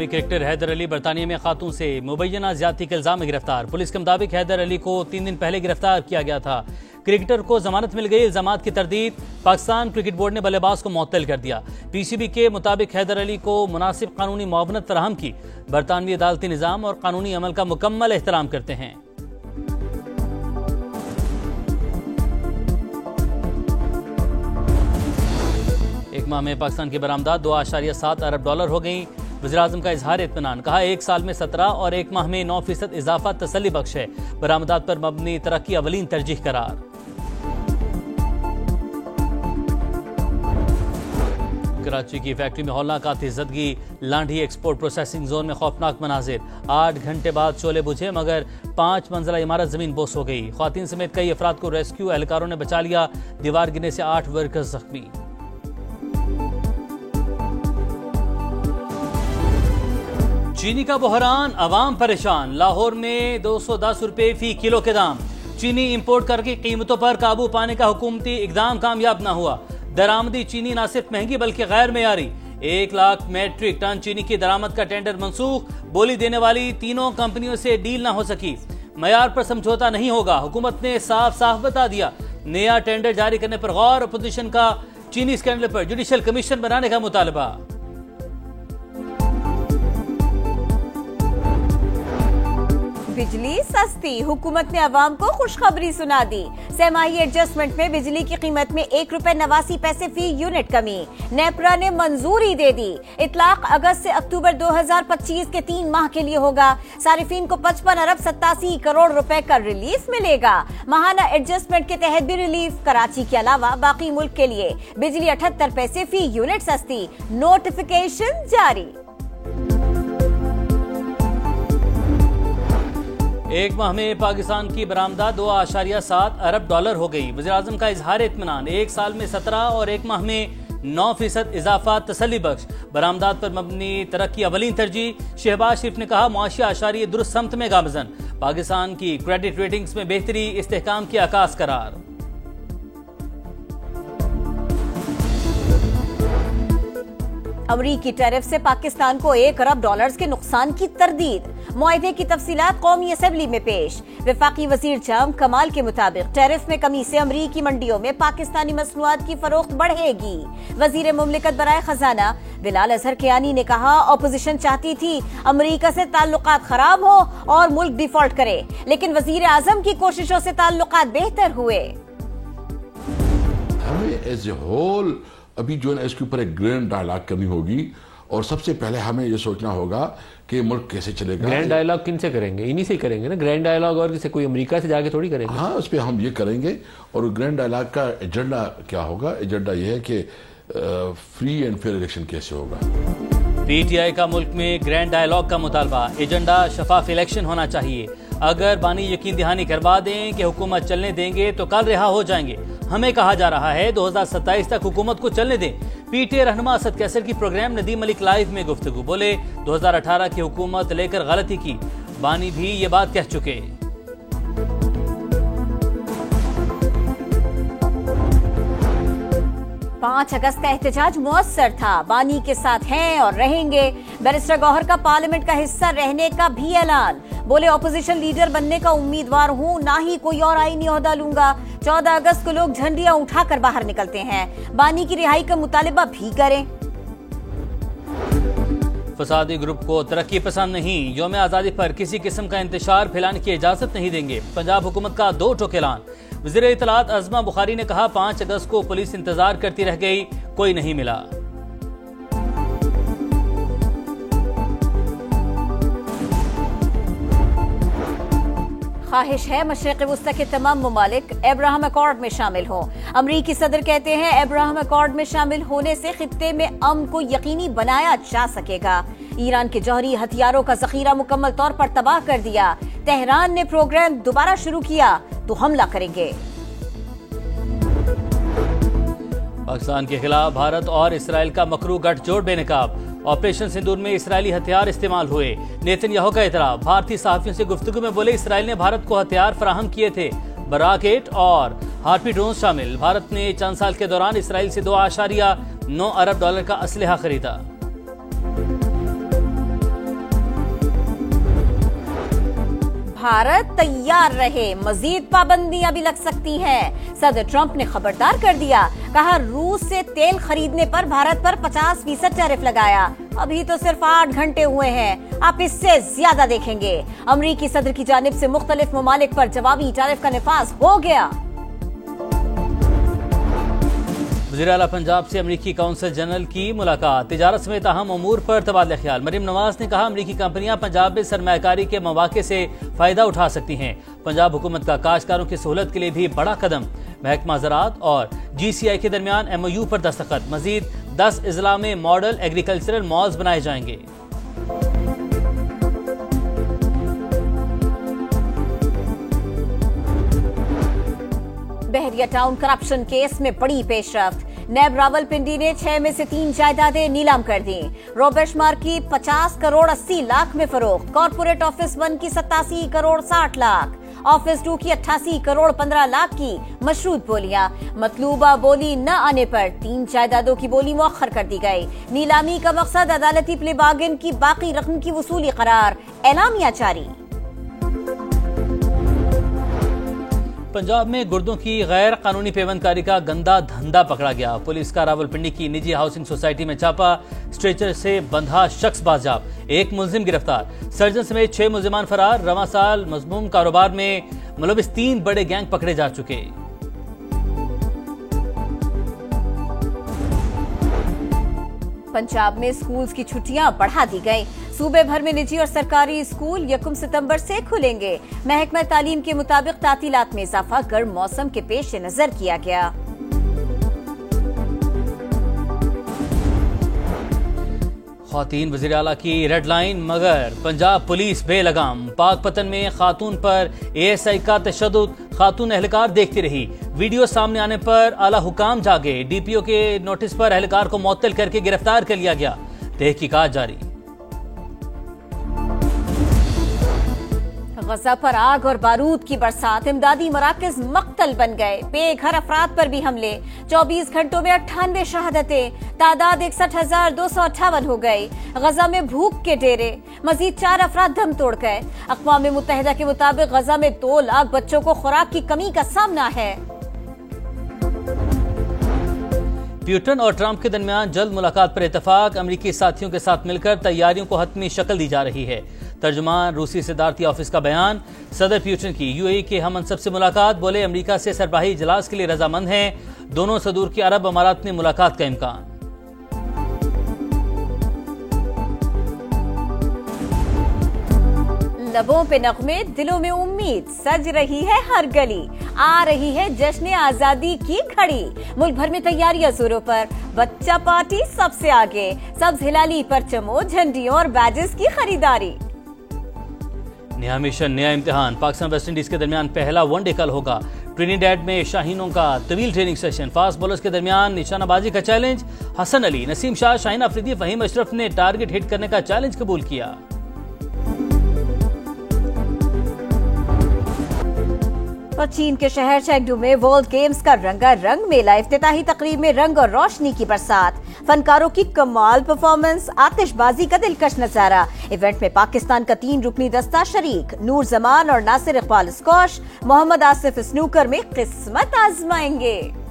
साबिक क्रिकेटर हैदर अली बरतानिया में खातून से मुबैना ज्यादती के इल्जाम में गिरफ्तार। पुलिस के मुताबिक हैदर अली को 3 दिन पहले गिरफ्तार किया गया था। क्रिकेटर को जमानत मिल गई। इल्जामात की तरदीद पाकिस्तान क्रिकेट बोर्ड ने बल्लेबाज को मुअत्तल कर दिया। पीसीबी के मुताबिक हैदर अली को मुनासिब कानूनी मुआवनत फराहम की। बरतानवी अदालती निज़ाम और कानूनी अमल का मुकम्मल एहतराम करते हैं। एक माह में पाकिस्तान की बरामदात $2.7 अरब हो गई। वज़ीर-ए-आज़म का इजहार इत्मीनान। कहा 1 साल में 17 और 1 माह में 9% इजाफा तसल्ली बख्श है। बरामदात पर मबनी तरक्की अवलीन तरजीह करार। कराची की फैक्ट्री में हौलनाक आतिशज़दगी। लांढी एक्सपोर्ट प्रोसेसिंग जोन में खौफनाक मनाजिर। 8 घंटे बाद शोले बुझे मगर 5 मंजिला इमारत जमीन बोस हो गई। ख्वातीन समेत कई अफराद को रेस्क्यू एहलकारों ने बचा लिया। दीवार गिरने से 8 वर्कर्स जख्मी। चीनी का बहरान, अवाम परेशान। लाहौर में 210 रुपए फी किलो के दाम। चीनी इंपोर्ट करके कीमतों पर काबू पाने का हुकूमती इकदाम कामयाब न हुआ। दरामदी चीनी न सिर्फ महंगी बल्कि गैर मेयारी। 1 लाख मेट्रिक टन चीनी की दरामद का टेंडर मंसूख। बोली देने वाली तीनों कंपनियों से डील न हो सकी। मयार पर समझौता नहीं होगा। हुकूमत ने साफ साफ बता दिया। नया टेंडर जारी करने पर गौर। अपोजिशन का चीनी स्कैंडल पर जुडिशल कमीशन बनाने का मुतालबा। बिजली सस्ती। हुकूमत ने अवाम को खुशखबरी सुना दी। सहमाही एडजस्टमेंट में बिजली की कीमत में ₹1.89 फी यूनिट कमी। नेपरा ने मंजूरी दे दी। इतलाक अगस्त से अक्टूबर 2025 के 3 माह के लिए होगा। सारिफीन को 55 अरब 87 करोड़ रुपए का रिलीफ मिलेगा। माहाना एडजस्टमेंट के तहत भी रिलीफ। कराची के अलावा बाकी मुल्क के लिए बिजली 78 पैसे फी यूनिट सस्ती। नोटिफिकेशन जारी। 1 माह में पाकिस्तान की बरामदात $2.7 अरब हो गई। वज़ीर-ए-आज़म का इजहार इत्मीनान। 1 साल में 17 और 1 माह में 9% इजाफा तसल्ली बख्श। बरामदात पर मबनी तरक्की अवलीन तरजीह। शहबाज शरीफ ने कहा मुआशी आशारिये दुरुस्त समत में गामजन। पाकिस्तान की क्रेडिट रेटिंग्स में बेहतरी। इस्तेहकाम की आकाश करार। अमरीकी टैरिफ से पाकिस्तान को $1 अरब के नुकसान की तरदीद। मुआहदे की तफसीलात कौमी असेंबली में पेश। वफाकी वजीर जाम कमाल के मुताबिक टैरिफ में कमी से अमरीकी मंडियों में पाकिस्तानी मसनूआत की फरोख्त बढ़ेगी। वजीर मुमलिकत बराए खजाना बिलाल अजहर कियानी ने कहा अपोजिशन चाहती थी अमरीका से ताल्लुकात खराब हो और मुल्क डिफॉल्ट करे, लेकिन वजीर आजम की कोशिशों से ताल्लुकात बेहतर हुए। हमें एज ए होल अभी जो है इसके ऊपर एक ग्रैंड डायलॉग करनी होगी और सबसे पहले हमें ये सोचना होगा कि मुल्क कैसे चलेगा। ग्रैंड डायलॉग किन से करेंगे? इन्हीं से करेंगे ना ग्रैंड डायलॉग, और किसी कोई अमेरिका से जाके थोड़ी करेंगे। हाँ, उस पर हम ये करेंगे। और ग्रैंड डायलॉग का एजेंडा क्या होगा? एजेंडा ये है कि फ्री एंड फेयर इलेक्शन कैसे होगा। पीटीआई का मुल्क में ग्रैंड डायलॉग का मुतालबा। एजेंडा शफाफ इलेक्शन होना चाहिए। अगर बानी यकीन दहानी करवा दें कि हुकूमत चलने देंगे तो कल रिहा हो जाएंगे। हमें कहा जा रहा है 2027 तक हुकूमत को चलने दें। पीटीआई रहनुमा असद कैसर की प्रोग्राम नदीम मलिक लाइव में गुफ्तगू। बोले 2018 की हुकूमत लेकर गलती की। बानी भी ये बात कह चुके। 5 अगस्त का एहतजाज मुअस्सर था। बानी के साथ हैं और रहेंगे। बैरिस्टर गौहर का पार्लियामेंट का हिस्सा रहने का भी ऐलान। बोले ऑपोजिशन लीडर बनने का उम्मीदवार हूं, ना ही कोई और आईनी ओहदा लूंगा। 14 अगस्त को लोग झंडियां उठाकर बाहर निकलते हैं। बानी की रिहाई का मुतालिबा भी करें। फसादी ग्रुप को तरक्की पसंद नहीं। यौम आज़ादी पर किसी किस्म का इंतशार फैलाने की इजाजत नहीं देंगे। पंजाब हुकूमत का 2 टोक ऐलान। वज़ीर इत्तलात अज़मा बुखारी ने कहा 5 अगस्त को पुलिस इंतजार करती रह गई, कोई नहीं मिला। ख्वाहिश है मशरिक़ वुस्ता के तमाम ममालिक अब्राहम अकॉर्ड में शामिल हों। अमरीकी सदर कहते हैं अब्राहम अकॉर्ड में शामिल होने से खित्ते में अमन को यकीनी बनाया जा सकेगा। ईरान के जौहरी हथियारों का जखीरा मुकम्मल तौर पर तबाह कर दिया। तेहरान ने प्रोग्राम दोबारा शुरू किया तो हमला करेंगे। पाकिस्तान के खिलाफ भारत और इसराइल का मकरू गठजोड़ बेनकाब। ऑपरेशन सिंदूर में इसराइली हथियार इस्तेमाल हुए। नेतन्याहू का इतराफ। भारतीय सहाफियों से गुफ्तगू में बोले इसराइल ने भारत को हथियार फराहम किए थे, बराकेट और हार्पी ड्रोन शामिल। भारत ने चंद साल के दौरान इसराइल से $2.9 अरब का असलहा खरीदा। भारत तैयार रहे, मजीद पाबंदियां भी लग सकती हैं। सदर ट्रंप ने खबरदार कर दिया, कहा रूस से तेल खरीदने पर भारत पर 50% टैरिफ लगाया। अभी तो सिर्फ 8 घंटे हुए हैं, आप इससे ज्यादा देखेंगे। अमरीकी सदर की जानिब से मुख्तलिफ ममालिक पर जवाबी टैरिफ का निफाज हो गया। वज़ीर आला पंजाब से अमरीकी काउंसिल जनरल की मुलाकात, तिजारत समेत अहम अमूर पर तबादला ख्याल। मरीम नवाज ने कहा, अमरीकी कंपनियां पंजाब में सरमायाकारी के मौके से फायदा उठा सकती हैं। पंजाब हुकूमत का काश्तकारों की सहूलत के लिए भी बड़ा कदम। महकमा ज़राअत और GCI के दरमियान MOU पर दस्तखत। मजीद 10 अजला में मॉडल एग्रीकल्चरल मॉल्स बनाए जाएंगे। बहरिया टाउन करप्शन केस में बड़ी पेशरफ्त। नैब रावलपिंडी ने 6 में से 3 जायदादें नीलाम कर दी। रोबेशमार की 50 करोड़ 80 लाख में फरोख्त। कॉर्पोरेट ऑफिस 1 की 87 करोड़ 60 लाख, ऑफिस 2 की 88 करोड़ 15 लाख की मशरूत बोलियां। मतलूबा बोली न आने पर 3 जायदादों की बोली मौखर कर दी गई। नीलामी का मकसद अदालती प्ले बार्गेन की बाकी रकम की वसूली करार। एलामिया जारी। पंजाब में गुर्दों की गैर कानूनी पेवंदकारी का गंदा धंधा पकड़ा गया। पुलिस का रावलपिंडी की निजी हाउसिंग सोसाइटी में छापा, स्ट्रेचर से बंधा शख्स बाजियाब, 1 मुलजिम गिरफ्तार। सर्जन समेत 6 मुलजिमान फरार। रवां साल मजमूम कारोबार में मुलविस 3 बड़े गैंग पकड़े जा चुके। पंजाब में स्कूल्स की छुट्टियां बढ़ा दी गई। सूबे भर में निजी और सरकारी स्कूल 1 सितंबर से खुलेंगे। महकमा तालीम के मुताबिक तातीलात में इजाफा गर्म मौसम के पेश नजर किया गया। ख़वातीन वज़ीर आला की रेड लाइन, मगर पंजाब पुलिस बेलगाम। पाकपतन में खातून पर ASI का तशद्दुद, खातून एहलकार देखती रही। वीडियो सामने आने पर आला हुकाम जागे। DPO के नोटिस पर एहलकार को मुअत्तल करके गिरफ्तार कर लिया गया। तहकीकात जारी। गजा पर आग और बारूद की बरसात, इमदादी मराकज मक्तल बन गए। बेघर अफराद पर भी हमले। 24 घंटों में 98 शहादतें, तादाद 61,258 हो गई। गजा में भूख के डेरे, मजीद 4 अफराद दम तोड़ गए। अक़वाम मुत्तहिदा के मुताबिक गजा में 2 लाख बच्चों को खुराक की कमी का सामना है। प्यूटन और ट्रंप के दरमियान जल्द मुलाकात पर इतफाक। अमरीकी साथियों के साथ मिलकर तैयारियों को हतमी शक्ल दी जा रही है। तर्जुमान रूसी सदारती ऑफिस का बयान। सदर प्यूटन की UAE के हम मनसब से मुलाकात, बोले अमरीका से सरबराही इजलास के लिए रजामंद हैं। दोनों सदूर की अरब अमारात में मुलाकात का इम्कान। लबों पे नगमे, दिलों में उम्मीद, सज रही है हर गली। आ रही है जश्न आजादी की घड़ी। मुल्क भर में तैयारियां जोरों पर। बच्चा पार्टी सबसे आगे। सब्ज हिलाली परचमों, झंडियों और बैजेस की खरीदारी। नया मिशन, नया इम्तिहान। पाकिस्तान वेस्ट इंडीज के दरमियान पहला वनडे कल होगा। ट्रिनिडेड में शाहीनों का तवील ट्रेनिंग सेशन। फास्ट बॉलर्स के दरमियान निशानाबाजी का चैलेंज। हसन अली, नसीम शाह, शाहीन अफरीदी, फहीम अशरफ ने टारगेट हिट करने का चैलेंज कबूल किया। और चीन के शहर चेंगडू में वर्ल्ड गेम्स का रंगारंग मेला। इफ्तिताही तकरीब में रंग और रोशनी की बरसात। फनकारों की कमाल परफॉर्मेंस, आतिशबाजी का दिलकश नजारा। इवेंट में पाकिस्तान का 3 रुकनी दस्ता शरीक। नूर जमान और नासिर इकबाल स्क्वॉश, मोहम्मद आसिफ स्नूकर में किस्मत आजमाएंगे।